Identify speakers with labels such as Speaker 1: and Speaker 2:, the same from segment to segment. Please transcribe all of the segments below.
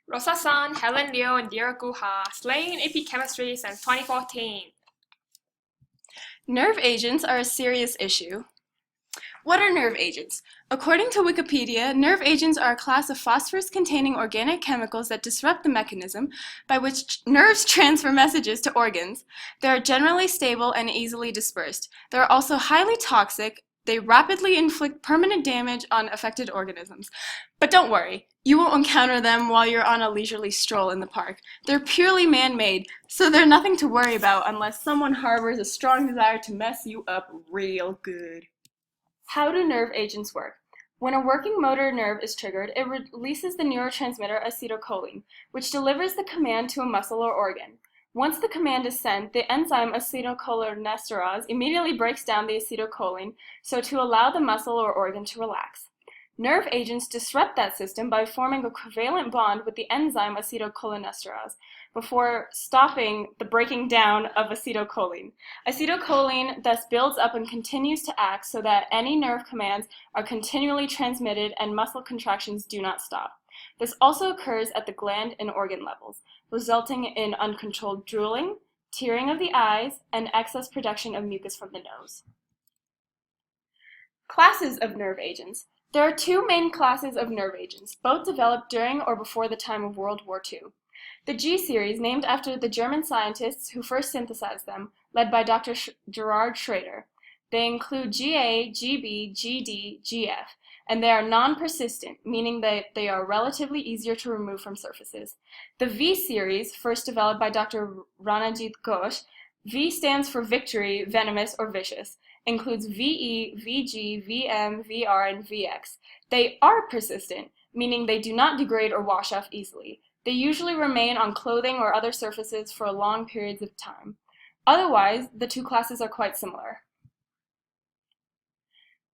Speaker 1: Rosa Sun, Helen Liu, and Indira Guha, slaying in AP chemistry since 2014.
Speaker 2: Nerve agents are a serious issue. What are nerve agents? According to Wikipedia, nerve agents are a class of phosphorus-containing organic chemicals that disrupt the mechanism by which nerves transfer messages to organs. They are generally stable and easily dispersed. They are also highly toxic. They rapidly inflict permanent damage on affected organisms. But don't worry, you won't encounter them while you're on a leisurely stroll in the park. They're purely man-made, so they're nothing to worry about unless someone harbors a strong desire to mess you up real good. How do nerve agents work? When a working motor nerve is triggered, it releases the neurotransmitter acetylcholine, which delivers the command to a muscle or organ. Once the command is sent, the enzyme acetylcholinesterase immediately breaks down the acetylcholine so to allow the muscle or organ to relax. Nerve agents disrupt that system by forming a covalent bond with the enzyme acetylcholinesterase before stopping the breaking down of acetylcholine. Acetylcholine thus builds up and continues to act so that any nerve commands are continually transmitted and muscle contractions do not stop. This also occurs at the gland and organ levels, resulting in uncontrolled drooling, tearing of the eyes, and excess production of mucus from the nose. Classes of nerve agents. There are two main classes of nerve agents, both developed during or before the time of World War II. The G series, named after the German scientists who first synthesized them, led by Dr. Gerhard Schrader. They include GA, GB, GD, GF, and they are non-persistent, meaning that they are relatively easier to remove from surfaces. The V series, first developed by Dr. Ranajit Ghosh, V stands for victory, venomous, or vicious, includes VE, VG, VM, VR, and VX. They are persistent, meaning they do not degrade or wash off easily. They usually remain on clothing or other surfaces for long periods of time. Otherwise, the two classes are quite similar.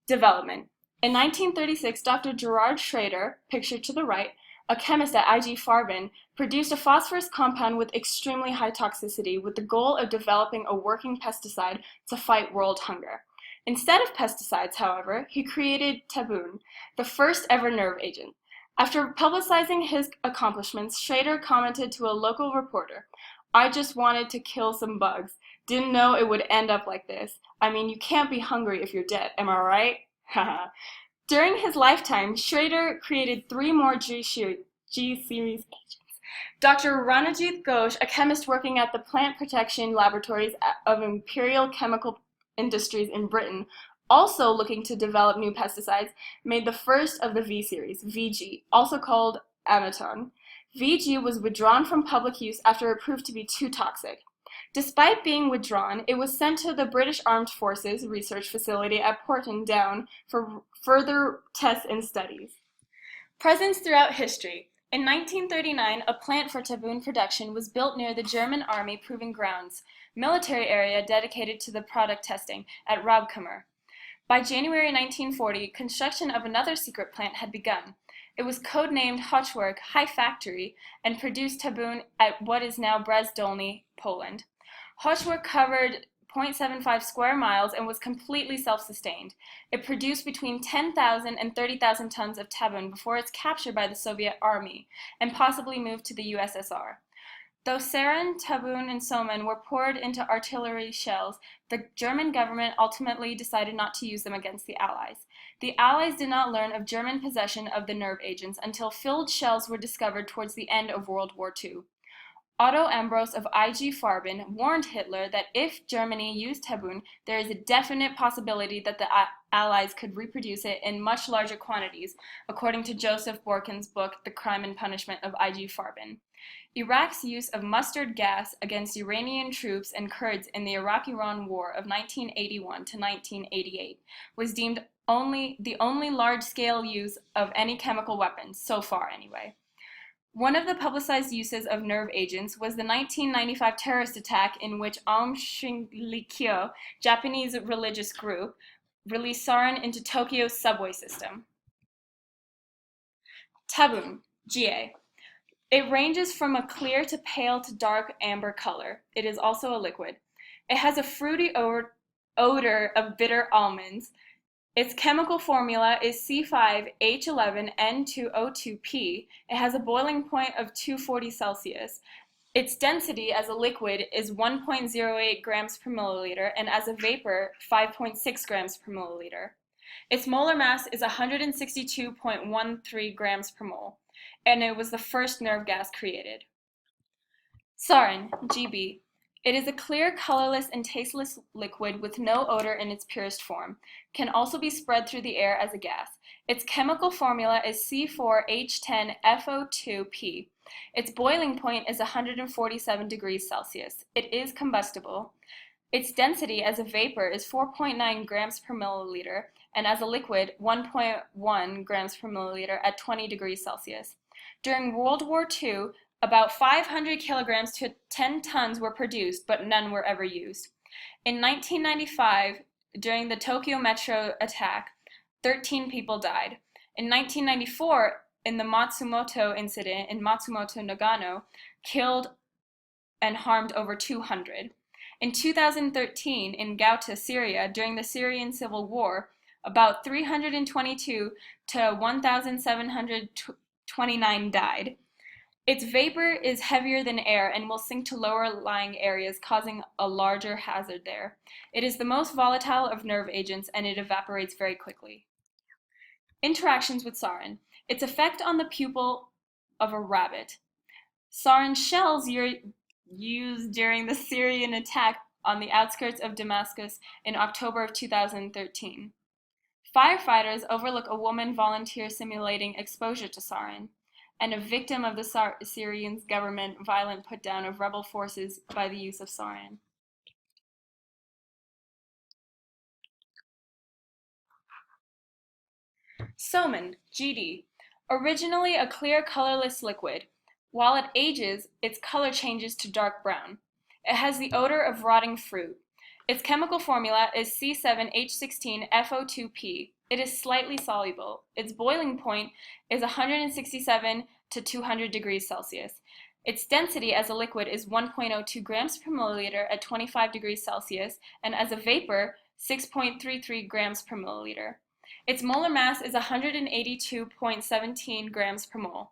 Speaker 2: Development. In 1936, Dr. Gerhard Schrader, pictured to the right, a chemist at IG Farben, produced a phosphorus compound with extremely high toxicity with the goal of developing a working pesticide to fight world hunger. Instead of pesticides, however, he created Taboon, the first ever nerve agent. After publicizing his accomplishments, Schrader commented to a local reporter, "I just wanted to kill some bugs. Didn't know it would end up like this. I mean, you can't be hungry if you're dead, am I right?" Haha. During his lifetime, Schrader created three more G-series agents. Dr. Ranajit Ghosh, a chemist working at the Plant Protection Laboratories of Imperial Chemical Industries in Britain, also looking to develop new pesticides, made the first of the V series, VG, also called Amaton. VG was withdrawn from public use after it proved to be too toxic. Despite being withdrawn, it was sent to the British Armed Forces research facility at Porton Down for further tests and studies. Presence throughout history. In 1939, a plant for Taboon production was built near the German Army Proving Grounds, military area dedicated to the product testing, at Raubkammer. By January 1940, construction of another secret plant had begun. It was codenamed Hochwerk High Factory and produced Taboon at what is now Brez-Dolny, Poland. Hochwerk covered 0.75 square miles and was completely self-sustained. It produced between 10,000 and 30,000 tons of Taboon before its capture by the Soviet Army and possibly moved to the USSR. Though sarin, Taboon, and soman were poured into artillery shells, the German government ultimately decided not to use them against the Allies. The Allies did not learn of German possession of the nerve agents until filled shells were discovered towards the end of World War II. Otto Ambros of IG Farben warned Hitler that if Germany used Taboon, there is a definite possibility that the Allies could reproduce it in much larger quantities, according to Joseph Borken's book, The Crime and Punishment of IG Farben. Iraq's use of mustard gas against Iranian troops and Kurds in the Iraq-Iran War of 1981 to 1988 was deemed the only large-scale use of any chemical weapons, so far anyway. One of the publicized uses of nerve agents was the 1995 terrorist attack in which Aum Shinrikyo, Japanese religious group, released sarin into Tokyo's subway system. Taboon, GA. It ranges from a clear to pale to dark amber color. It is also a liquid. It has a fruity odor of bitter almonds. Its chemical formula is C5H11N2O2P. It has a boiling point of 240 Celsius. Its density as a liquid is 1.08 grams per milliliter, and as a vapor, 5.6 grams per milliliter. Its molar mass is 162.13 grams per mole, and it was the first nerve gas created. Sarin, GB. It is a clear, colorless, and tasteless liquid with no odor in its purest form. Can also be spread through the air as a gas. Its chemical formula is C4H10FO2P. Its boiling point is 147 degrees Celsius. It is combustible. Its density as a vapor is 4.9 grams per milliliter, and as a liquid, 1.1 grams per milliliter at 20 degrees Celsius. During World War II, about 500 kilograms to 10 tons were produced, but none were ever used. In 1995, during the Tokyo Metro attack, 13 people died. In 1994, in the Matsumoto incident in Matsumoto, Nagano, killed and harmed over 200. In 2013, in Ghouta, Syria, during the Syrian Civil War, about 322 to 1,729 died. Its vapor is heavier than air and will sink to lower-lying areas, causing a larger hazard there. It is the most volatile of nerve agents, and it evaporates very quickly. Interactions with sarin. Its effect on the pupil of a rabbit. Sarin shells used during the Syrian attack on the outskirts of Damascus in October of 2013. Firefighters overlook a woman volunteer simulating exposure to sarin, and a victim of the Syrian government violent put-down of rebel forces by the use of sarin. Soman, GD. Originally a clear, colorless liquid. While it ages, its color changes to dark brown. It has the odor of rotting fruit. Its chemical formula is C7H16FO2P. It is slightly soluble. Its boiling point is 167 to 200 degrees Celsius. Its density as a liquid is 1.02 grams per milliliter at 25 degrees Celsius, and as a vapor, 6.33 grams per milliliter. Its molar mass is 182.17 grams per mole.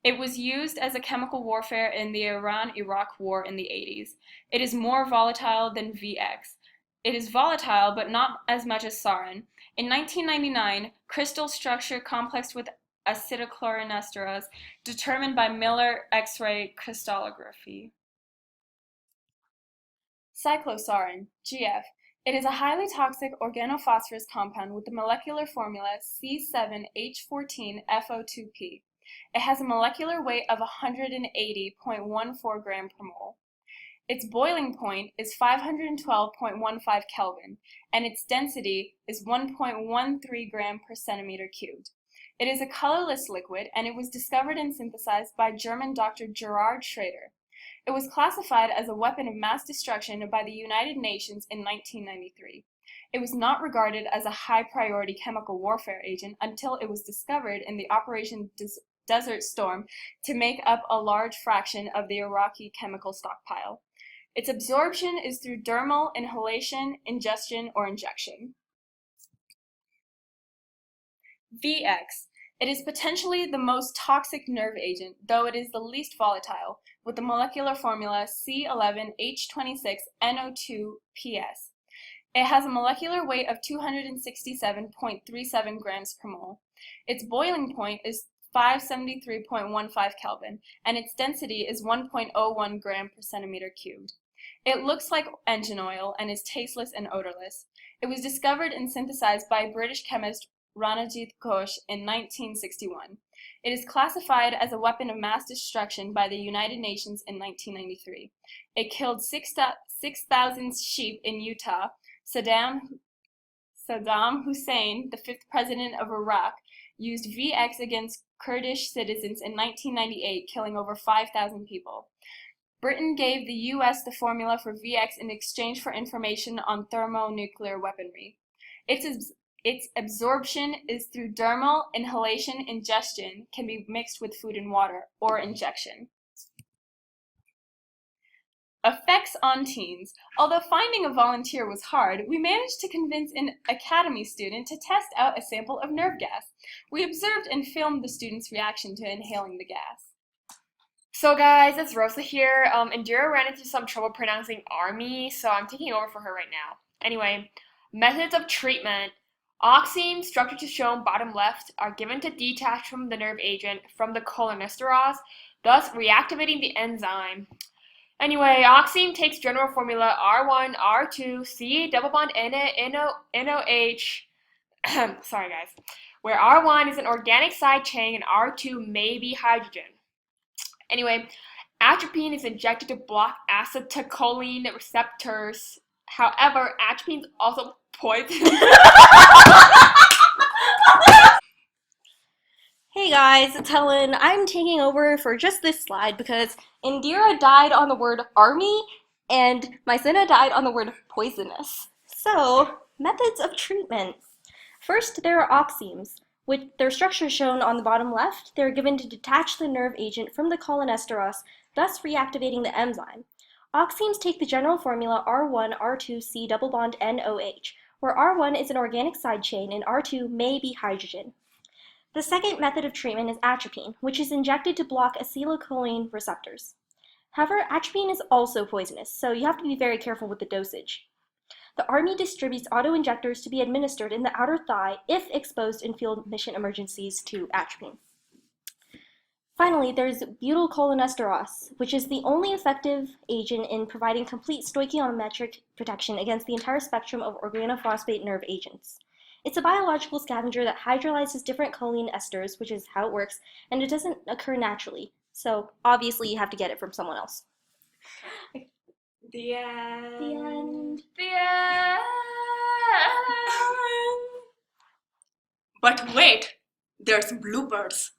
Speaker 2: It was used as a chemical warfare in the Iran-Iraq War in the 80s. It is more volatile than VX. It is volatile, but not as much as sarin. In 1999, crystal structure complexed with acetylcholinesterase determined by Miller X-ray crystallography. Cyclosarin, GF. It is a highly toxic organophosphorus compound with the molecular formula C7H14FO2P. It has a molecular weight of 180.14 gram per mole. Its boiling point is 512.15 Kelvin, and its density is 1.13 gram per centimeter cubed. It is a colorless liquid, and it was discovered and synthesized by German Dr. Gerhard Schrader. It was classified as a weapon of mass destruction by the United Nations in 1993. It was not regarded as a high-priority chemical warfare agent until it was discovered in the Operation Desert Storm to make up a large fraction of the Iraqi chemical stockpile. Its absorption is through dermal inhalation, ingestion, or injection. VX. It is potentially the most toxic nerve agent, though it is the least volatile, with the molecular formula C11H26NO2PS. It has a molecular weight of 267.37 grams per mole. Its boiling point is 573.15 Kelvin, and its density is 1.01 gram per centimeter cubed. It looks like engine oil and is tasteless and odorless. It was discovered and synthesized by British chemist Ranajit Ghosh in 1961. It is classified as a weapon of mass destruction by the United Nations in 1993. It killed 6,000 sheep in Utah. Saddam Hussein, the fifth president of Iraq, used VX against Kurdish citizens in 1998, killing over 5,000 people. Britain gave the U.S. the formula for VX in exchange for information on thermonuclear weaponry. Its absorption is through dermal inhalation, ingestion, can be mixed with food and water, or injection. Effects on teens. Although finding a volunteer was hard, we managed to convince an academy student to test out a sample of nerve gas. We observed and filmed the student's reaction to inhaling the gas.
Speaker 1: So guys, it's Rosa here. Indira ran into some trouble pronouncing army, so I'm taking over for her right now. Anyway, methods of treatment. Oxime, structures shown bottom left, are given to detach from the nerve agent from the cholinesterase, thus reactivating the enzyme. Anyway, oxime takes general formula R1, R2, C double bond NOH, sorry guys, where R1 is an organic side chain and R2 may be hydrogen. Anyway, atropine is injected to block acetylcholine receptors. However, atropine is also poison.
Speaker 3: Hey guys, it's Helen. I'm taking over for just this slide because Indira died on the word army and Mycena died on the word poisonous. So, methods of treatment. First, there are oximes, with their structure shown on the bottom left. They're given to detach the nerve agent from the cholinesterase, thus reactivating the enzyme. Oximes take the general formula R1, R2, C double bond NOH, where R1 is an organic side chain and R2 may be hydrogen. The second method of treatment is atropine, which is injected to block acetylcholine receptors. However, atropine is also poisonous, so you have to be very careful with the dosage. The Army distributes auto-injectors to be administered in the outer thigh if exposed in field mission emergencies to atropine. Finally, there's butyrylcholinesterase, which is the only effective agent in providing complete stoichiometric protection against the entire spectrum of organophosphate nerve agents. It's a biological scavenger that hydrolyzes different choline esters, which is how it works, and it doesn't occur naturally. So obviously you have to get it from someone else.
Speaker 1: The end.
Speaker 3: The end.
Speaker 1: The end.
Speaker 4: But wait, there's bloopers.